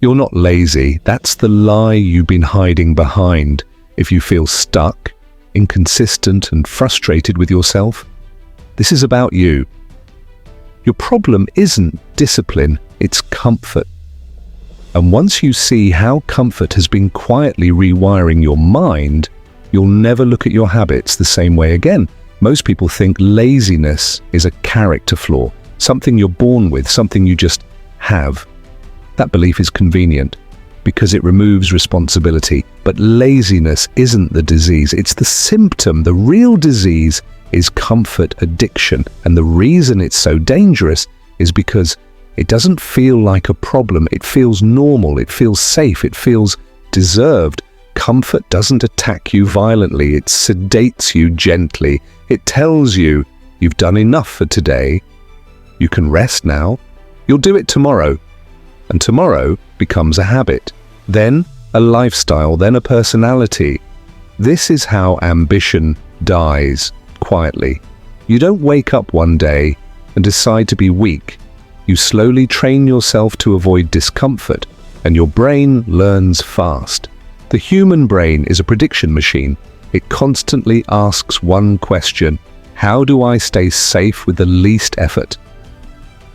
You're not lazy. That's the lie you've been hiding behind. If you feel stuck, inconsistent, and frustrated with yourself, this is about you. Your problem isn't discipline, it's comfort. And once you see how comfort has been quietly rewiring your mind, you'll never look at your habits the same way again. Most people think laziness is a character flaw, something you're born with, something you just have. That belief is convenient because it removes responsibility. But laziness isn't the disease, it's the symptom. The real disease is comfort addiction. And the reason it's so dangerous is because it doesn't feel like a problem. It feels normal, it feels safe, it feels deserved. Comfort doesn't attack you violently, it sedates you gently. It tells you you've done enough for today. You can rest now. You'll do it tomorrow. And tomorrow becomes a habit, then a lifestyle, then a personality. This is how ambition dies quietly. You don't wake up one day and decide to be weak. You slowly train yourself to avoid discomfort, and your brain learns fast. The human brain is a prediction machine. It constantly asks one question: how do I stay safe with the least effort?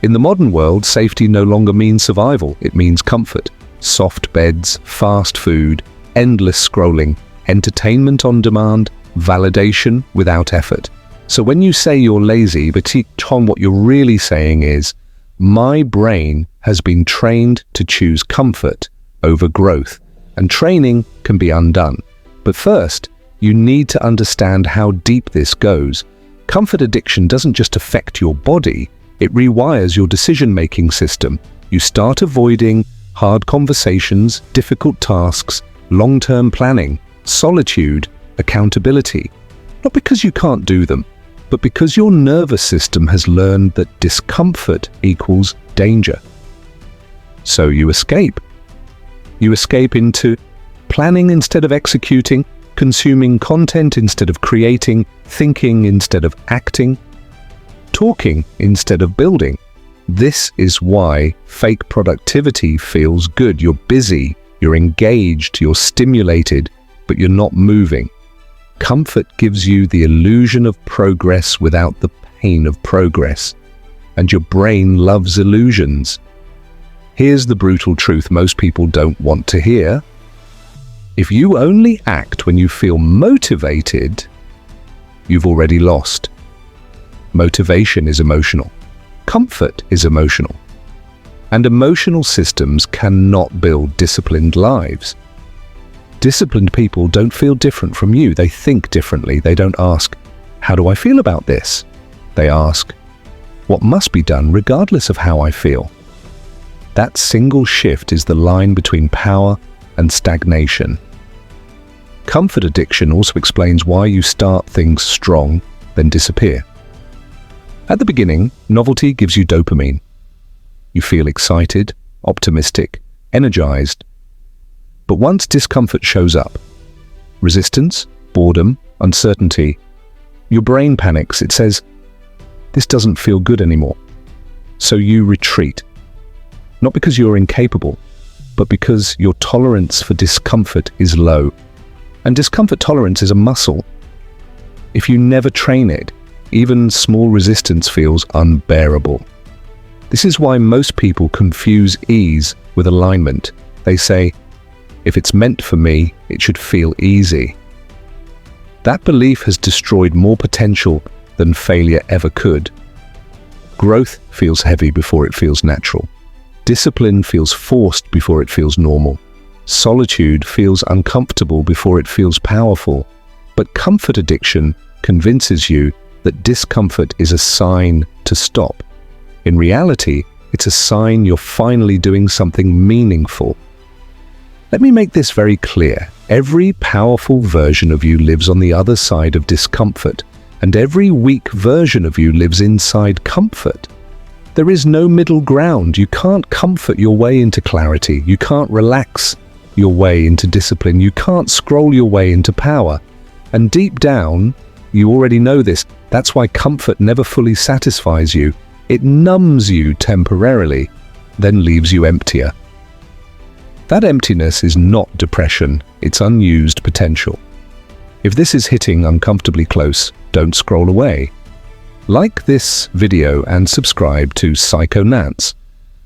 In the modern world, safety no longer means survival, it means comfort. Soft beds, fast food, endless scrolling, entertainment on demand, validation without effort. So when you say you're lazy, but Tom, what you're really saying is, my brain has been trained to choose comfort over growth, and training can be undone. But first, you need to understand how deep this goes. Comfort addiction doesn't just affect your body, it rewires your decision-making system. You start avoiding hard conversations, difficult tasks, long-term planning, solitude, accountability. Not because you can't do them, but because your nervous system has learned that discomfort equals danger. So you escape. You escape into planning instead of executing, consuming content instead of creating, thinking instead of acting, talking instead of building. This is why fake productivity feels good. You're busy, you're engaged, you're stimulated, but you're not moving. Comfort gives you the illusion of progress without the pain of progress, and your brain loves illusions. Here's the brutal truth most people don't want to hear. If you only act when you feel motivated, you've already lost. Motivation is emotional. Comfort is emotional. And emotional systems cannot build disciplined lives. Disciplined people don't feel different from you. They think differently. They don't ask, how do I feel about this? They ask, what must be done regardless of how I feel? That single shift is the line between power and stagnation. Comfort addiction also explains why you start things strong, then disappear. At the beginning, novelty gives you dopamine. You feel excited, optimistic, energized. But once discomfort shows up, resistance, boredom, uncertainty, your brain panics. It says, this doesn't feel good anymore. So you retreat. Not because you're incapable, but because your tolerance for discomfort is low. And discomfort tolerance is a muscle. If you never train it, even small resistance feels unbearable. This is why most people confuse ease with alignment. They say, if it's meant for me, it should feel easy. That belief has destroyed more potential than failure ever could. Growth feels heavy before it feels natural. Discipline feels forced before it feels normal. Solitude feels uncomfortable before it feels powerful. But comfort addiction convinces you that discomfort is a sign to stop. In reality, it's a sign you're finally doing something meaningful. Let me make this very clear. Every powerful version of you lives on the other side of discomfort, and every weak version of you lives inside comfort. There is no middle ground. You can't comfort your way into clarity. You can't relax your way into discipline. You can't scroll your way into power. And deep down, you already know this. That's why comfort never fully satisfies you. It numbs you temporarily, then leaves you emptier. That emptiness is not depression, it's unused potential. If this is hitting uncomfortably close, don't scroll away. Like this video and subscribe to Psyconance,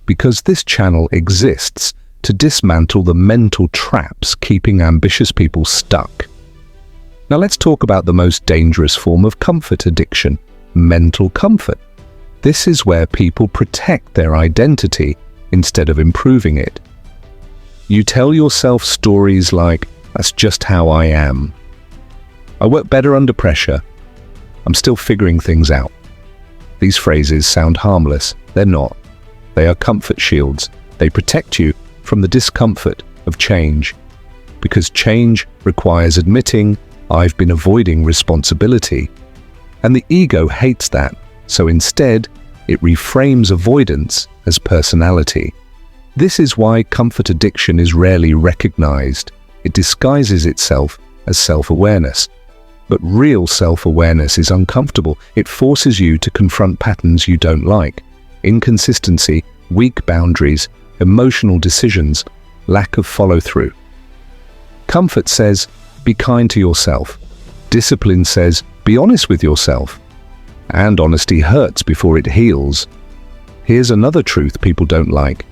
because this channel exists to dismantle the mental traps keeping ambitious people stuck. Now let's talk about the most dangerous form of comfort addiction, mental comfort. This is where people protect their identity instead of improving it. You tell yourself stories like, "That's just how I am. I work better under pressure. I'm still figuring things out." These phrases sound harmless. They're not. They are comfort shields. They protect you from the discomfort of change. Because change requires admitting, "I've been avoiding responsibility." And the ego hates that, so instead, it reframes avoidance as personality. This is why comfort addiction is rarely recognized. It disguises itself as self-awareness. But real self-awareness is uncomfortable. It forces you to confront patterns you don't like. Inconsistency, weak boundaries, emotional decisions, lack of follow-through. Comfort says, be kind to yourself. Discipline says, be honest with yourself. And honesty hurts before it heals. Here's another truth people don't like.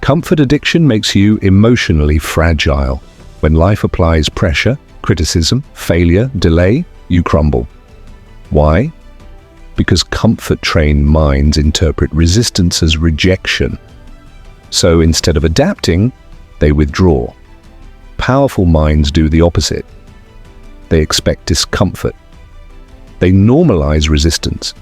Comfort addiction makes you emotionally fragile. When life applies pressure, criticism, failure, delay, you crumble. Why? Because comfort-trained minds interpret resistance as rejection. So instead of adapting, they withdraw. Powerful minds do the opposite. They expect discomfort. They normalize resistance.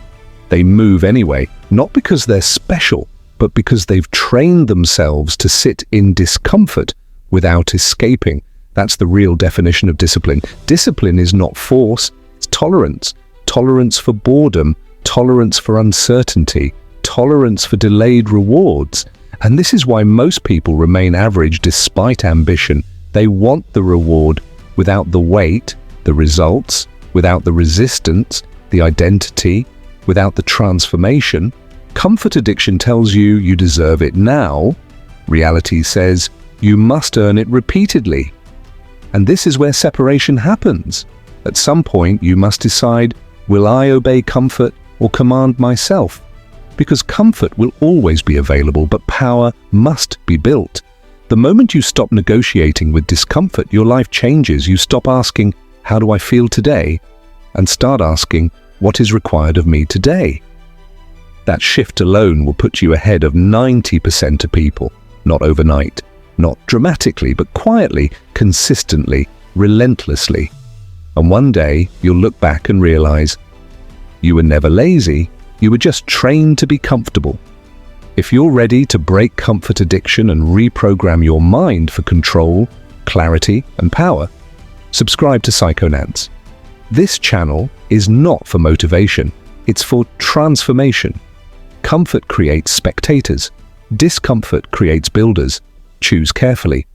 They move anyway, not because they're special, but because they've trained themselves to sit in discomfort without escaping. That's the real definition of discipline. Discipline is not force, it's tolerance. Tolerance for boredom, tolerance for uncertainty, tolerance for delayed rewards. And this is why most people remain average despite ambition. They want the reward without the weight, the results, without the resistance, the identity, without the transformation. Comfort addiction tells you you deserve it now. Reality says you must earn it repeatedly. And this is where separation happens. At some point, you must decide, will I obey comfort or command myself? Because comfort will always be available, but power must be built. The moment you stop negotiating with discomfort, your life changes. You stop asking, how do I feel today? And start asking, what is required of me today? That shift alone will put you ahead of 90% of people, not overnight, not dramatically, but quietly, consistently, relentlessly. And one day, you'll look back and realize, you were never lazy, you were just trained to be comfortable. If you're ready to break comfort addiction and reprogram your mind for control, clarity, and power, subscribe to Psyconance. This channel is not for motivation, it's for transformation. Comfort creates spectators. Discomfort creates builders. Choose carefully.